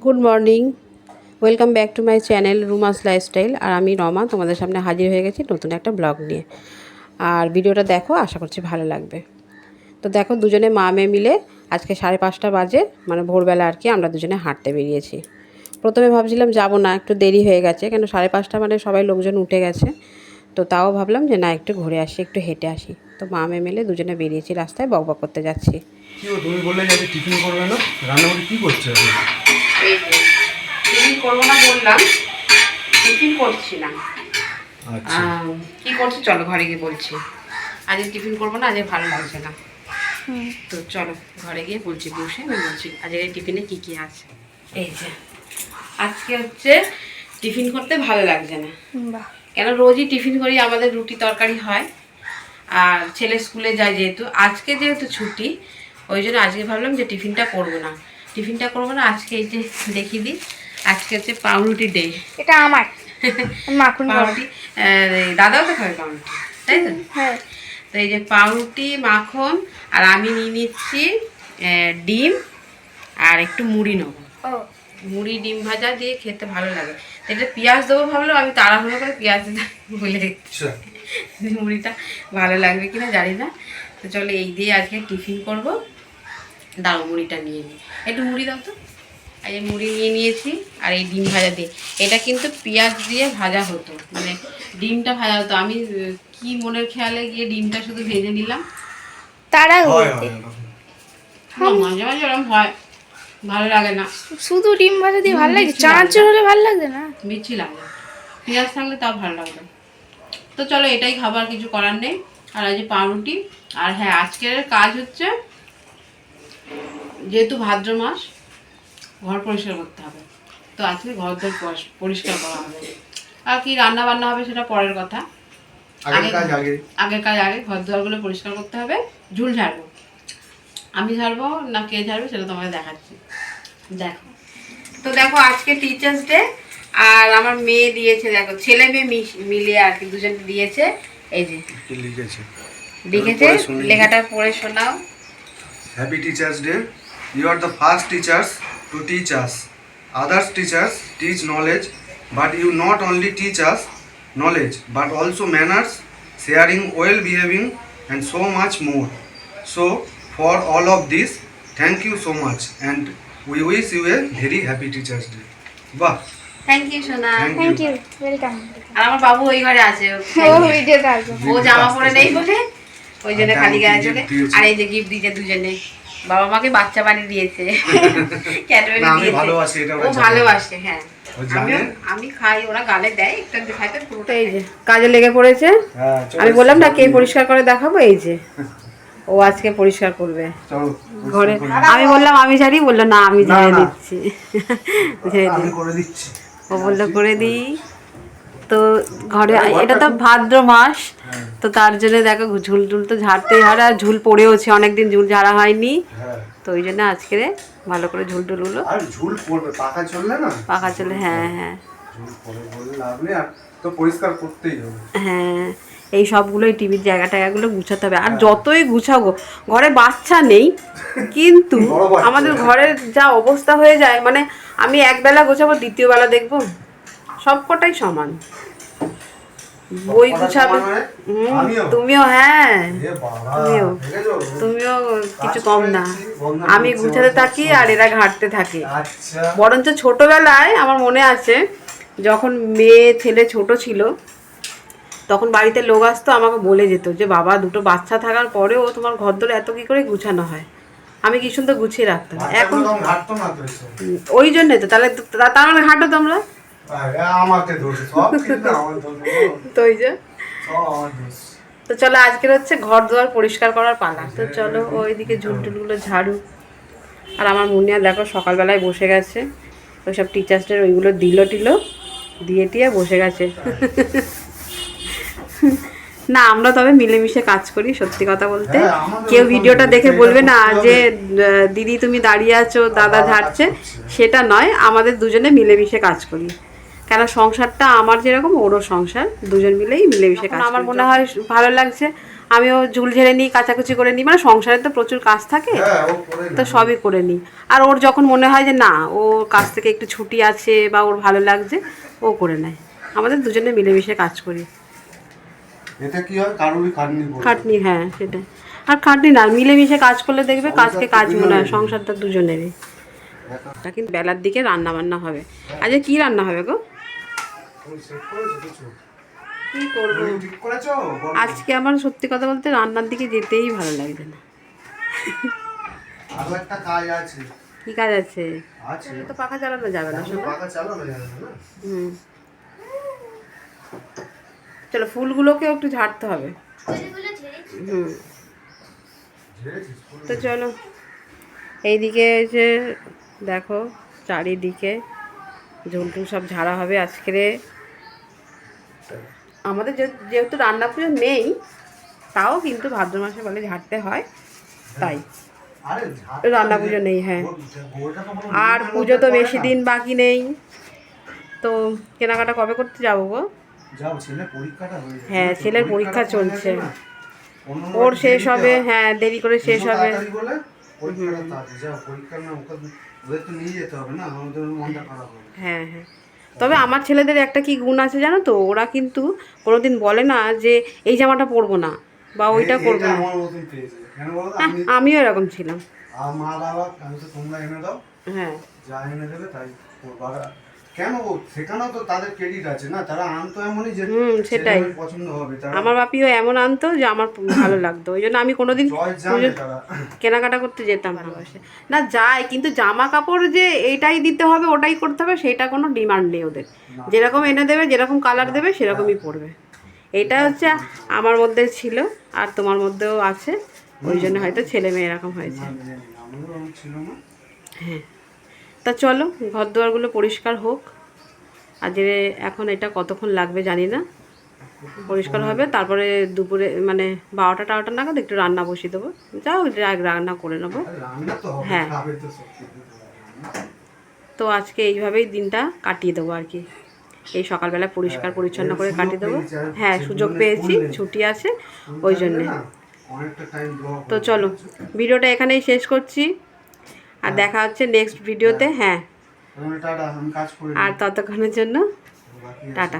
Good morning, welcome back to my channel Ruma's lifestyle. আর আমি রমা তোমাদের সামনে হাজির হয়ে গেছি নতুন একটা ব্লগ নিয়ে। আর ভিডিওটা দেখো, আশা করছি ভালো লাগবে। তো দেখো, দুজনে মা মেয়ে মিলে আজকে 5:30 বাজে, মানে ভোরবেলা আর কি, আমরা দুজনে হাঁটতে বেরিয়েছি। প্রথমে ভাবছিলাম যাব না, একটু দেরি হয়ে গেছে, কেন 5:30 মানে সবাই লোকজন উঠে গেছে। তো তাও ভাবলাম যে না, একটু ঘুরে আসি, একটু হেঁটে আসি। তো মা মেয়ে মিলে দুজনে বেরিয়েছি, রাস্তায় বকবক করতে যাচ্ছি। তুমি বললে যে টিফিন করবে না, রান্নাবাড়ি কি করছে? এই যে টিফিন করবো না বললাম, টিফিন করছি না। কি করছি চলো ঘরে গিয়ে বলছি। আজকে টিফিন করবো না, আজকে ভালো লাগছে না। তো চলো ঘরে গিয়ে বলছি, বসে আমি বলছি আজকে টিফিনে কি কি আছে। এই যে আজকে হচ্ছে টিফিন করতে ভালো লাগছে না, কেন রোজই টিফিন করি, আমাদের রুটি তরকারি হয়। আর ছেলে স্কুলে যায় যেহেতু, আজকে যেহেতু ছুটি, ওই জন্য আজকে ভাবলাম যে টিফিনটা করবো না। আজকে এই যে দেখিয়ে দিই, আজকে হচ্ছে পাউরুটি ডে। এটা আমার মাখন পাউরুটি, দাদাও তো খাবে পাউরুটি, তাই তো? হ্যাঁ। তো এই যে পাউরুটি, মাখন, আর আমি নিয়ে নিচ্ছি ডিম আর একটু মুড়ি নেবো। মুড়ি ডিম ভাজা দিয়ে খেতে ভালো লাগে। এটা পেঁয়াজ দেবো ভাবলাম, আমি তাড়াহুড়ো করে পেঁয়াজ বলে মুড়িটা ভালো লাগবে কিনা জানি না। তো চলো এই দিয়ে আজকে টিফিন করব। দাও মুড়িটা নিয়ে নিই, একটু মুড়ি দাও তো। আর এই মুড়ি নিয়ে নিয়েছি, আর এই ডিম ভাজা দিয়ে, এটা কিন্তু পেঁয়াজ দিয়ে ভাজা হতো, মানে ডিমটা ভাজা হতো। আমি কি মনের খেয়ালে গিয়ে ডিমটা শুধু ভেজে নিলাম। তারা মাঝে মাঝে ওরকম হয়, ভালো লাগে না। শুধু ডিম ভাজা দিয়ে ভালো লাগে, চানাচুর হলে ভালো লাগবে না, মিষ্টি লাগে। পেঁয়াজ থাকলে তাও ভালো লাগবে। তো চলো এটাই খাবার, কিছু করার নেই। আর আজ পাউরুটি। আর হ্যাঁ, আজকের কাজ হচ্ছে, যেহেতু ভাদ্র মাস, ঘর পরিষ্কার করতে হবে। তো আজকে ঘর দর পরিষ্কার করা হবে। আর কি রান্না বান্না হবে সেটা পরের কথা। আগের কাজ আগে, ঘর দুয়ারগুলো পরিষ্কার করতে হবে। ঝুল ঝাড়বো, আমি ঝাড়বো না কে ঝাড়বে সেটা তোমাকে দেখাচ্ছি। দেখো, তো দেখো আজকে টিচার্স ডে, আর আমার মেয়ে দিয়েছে, দেখো ছেলে মেয়ে মিলিয়ে আর কি দুজন দিয়েছে। এই যে লিখেছে, লেখাটা পড়ে শোনাও। Happy teachers day. You are the first teachers to teach us. Others teachers teach knowledge, but you not only teach us knowledge, but also manners, sharing, well behaving, and so much more. So, for all of this, thank you so much, and we wish you a very happy Teachers Day. Bah. Thank you সোনা। Thank you, welcome. আর আমার বাবু ওই ঘরে আছে, ও ভিডিওতে আসবে, ও জামা পরে নেই বলে ওই জন্য খালি গায়ে চলে। আর এই যে গিফট দিয়েছে দুজনে, বাবা মাকে বাচ্চা বানিয়ে দিয়েছে, ক্যাডবেরি দিয়েছে। ও ভালোবাসে, হ্যাঁ আমি খাই, ওরা গালে দেয় একটু একটু খাই। তো পুরোটা এই যে কাজে লেগে পড়েছে। আমি বললাম না কে পরিষ্কার করে দেখাবো, এই যে ও আজকে পরিষ্কার করবে ঘরে। আমি বললাম আমি ঝাড়ি, বললো না আমি ঝেড়ে দিচ্ছি। ও বললো করে দিই। তো ঘরে এটা তো ভাদ্র মাস, তো তার জন্য দেখো ঝুল টুল তো ঝাড়তেই হয়। আর ঝুল পড়েওছে, অনেকদিন ঝুল ঝাড়া হয়নি, তো ওই জন্য আজকে ভালো করে ঝুল টুলগুলো পাখা চলে। হ্যাঁ হ্যাঁ হ্যাঁ, এই সবগুলোই টিভির জায়গা টায়গাগুলো গুছাতে হবে। আর যতই গুছাবো, ঘরে বাচ্চা নেই কিন্তু আমাদের ঘরের যা অবস্থা হয়ে যায়, মানে আমি একবেলা গোছাবো, দ্বিতীয় বেলা দেখবো সবকটাই সমান। বই গুছাবে, তুমিও, হ্যাঁ তুমিও কিছু কম না। আমি গুছাতে থাকি আর এরা ঘাঁটতে থাকে। বরঞ্চ ছোটবেলায় আমার মনে আছে, যখন মেয়ে ছেলে ছোট ছিল, তখন বাড়িতে লোক আসতো, আমাকে বলে যেত যে বাবা দুটো বাচ্চা থাকার পরেও তোমার ঘরদোর এত কি করে গুছানো হয়। আমি কি সুন্দর গুছিয়ে রাখতাম। এখন ওই জন্যই তো, তাহলে তার মানে হাঁটো তোমরা। তো ওই যে, তো চলো আজকের হচ্ছে ঘর দুয়ার পরিষ্কার করার পালা। তো চলো ওইদিকে ঝুলটুলগুলো ঝাড়ু। আর আমার মুনিয়া দেখো সকালবেলায় বসে গেছে, ওই সব টিচার্স ডের ওইগুলো টিলো দিয়ে টিয়ে বসে গেছে। না, আমরা তবে মিলেমিশে কাজ করি, সত্যি কথা বলতে। কেউ ভিডিওটা দেখে বলবে না যে দিদি তুমি দাঁড়িয়ে আছো, দাদা ঝাড়ছে, সেটা নয়। আমাদের দুজনে মিলেমিশে কাজ করি, কেন সংসারটা আমার যেরকম ওরও সংসার, দুজন মিলেই মিলেমিশে কাজ। আমার মনে হয় ভালো লাগছে। আমিও ঝুল ঝেড়ে নিই, কাচাকুচি করে নিই, মানে সংসারে তো প্রচুর কাজ থাকে, হ্যাঁ ও করে তো সবই করে নিই। আর ওর যখন মনে হয় যে না ওর কাজ থেকে একটু ছুটি আছে বা ওর ভালো লাগছে, ও করে নেয়। আমাদের দুজনে মিলেমিশে কাজ করি। এতে কি হয়, কারোরই খাটনি পড়ে না। খাটনি, হ্যাঁ সেটাই। আর খাটনি না, মিলেমিশে কাজ করলে দেখবে কাজকে কাজ মনে হয়, সংসারটা দুজনেরই। এটা কিন্তু বেলার দিকে রান্না বান্না হবে। আজকে কি রান্না হবে গো? তুমি সেট করেছো কিছু? কি করবো তুমি ঠিক করেছো? বলো। আজকে আমার সত্যি কথা বলতে রান্নার দিকে যেতেই ভালো লাগছে না। আরো একটা কাজ আছে। কি কাজ আছে? আছে তো পাখা চালানো যাবে না এখন শোনো। পাকা চালানো যাবে না। হুম, চলো ফুলগুলোকেও একটু ঝাড়তে হবে। হুম, ঝেড়েছিস? তো চলো এইদিকে যে দেখো চারিদিকে ঝুলটুল সব ঝাড়া হবে আজকে। আমাদের যেহেতু রান্না পুজো নেই, তাও কিন্তু ভাদ্র মাসে বলে ঝাড়তে হয়, তাই আরে রান্না পুজো নেই। হ্যাঁ, গোটা তো কোনো আর নিয়মের পুজো মধ্যে তো পড়ে বেশি না। দিন বাকি নেই, তো কেনাকাটা কবে করতে যাবো গো? যাও, ছেলে পরীক্ষাটা হয়ে যাবে। হ্যাঁ, ছেলের পরীক্ষা পরীক্ষাটা হয়ে চলছে, গেছে না? অন্য ওর মাসে শেষ দেরিতে হবে। হয়। হ্যাঁ, দেরি করে শেষ দুটো হবে। তাড়াতাড়ি বলে পরীক্ষাটা তাড়াতাড়ি যাও, পরীক্ষা না ওদের তো নিয়ে যেতে হবে না, আমাদের মনটা খারাপ হবে। হ্যাঁ হ্যাঁ, তবে আমার ছেলেদের একটা কি গুণ আছে জানো তো, ওরা কিন্তু কোনোদিন বলে না যে এই জামাটা পরবো না বা ওইটা করবো এটা না। আমার মতন পেয়েছে, কেন বলো তো? হ্যাঁ, আমি আমিও এরকম ছিলাম। মা বাবা আমি তো তোমরা এনে দাও, হ্যাঁ যা এনে দেবে তাই করবো। আর কেন সেখানেও তো তাদের ক্রেডিট আছে না, তারা আনতো এমনই যে সেটাই। ছেলেমেয়ের পছন্দ হবে, তারা আমার বাপিও এমন আনতো যে আমার ভালো লাগতো, ওই জন্য আমি কোনোদিন চয়েস জানে পুজো তারা। কেনাকাটা করতে যেতাম ভালোবাসে না। যাই, কিন্তু জামা কাপড় যে এইটাই দিতে হবে ওটাই করতে হবে সেটা কোনো ডিমান্ড নেই ওদের। যেরকম এনে দেবে, যেরকম কালার দেবে সেরকমই পরবে। এটা হচ্ছে আমার মধ্যে ছিল, আর তোমার মধ্যেও আছে, ওই জন্য হয়তো ছেলে মেয়ে এরকম হয়েছে। আমারও এমন ছিল না। হ্যাঁ, তা চলো ঘর দুয়ারগুলো পরিষ্কার হোক। আজ এখন এটা কতক্ষণ লাগবে জানি না, পরিষ্কার হবে, তারপরে দুপুরে মানে 12টা নাগাদ একটু রান্না বসিয়ে দেবো। যাও রান্না করে নেবো। আরে রান্না তো হবে, হ্যাঁ। খাবে তো সব কিছু তো রান্না। তো আজকে এইভাবেই দিনটা কাটিয়ে দেবো আর কি, এই সকালবেলা পরিষ্কার পরিচ্ছন্ন করে কাটিয়ে দেবো। হ্যাঁ, সুযোগ পেয়েছি, ছুটি আছে ওই জন্যে। অনেকটা টাইম ব্লগ। তো চলো ভিডিওটা এখানেই শেষ করছি, আর দেখা হচ্ছে নেক্সট ভিডিওতে। হ্যাঁ, টাটা, আমি কাজ করি। আর ততক্ষণের জন্য বাকি আছে। টাটা।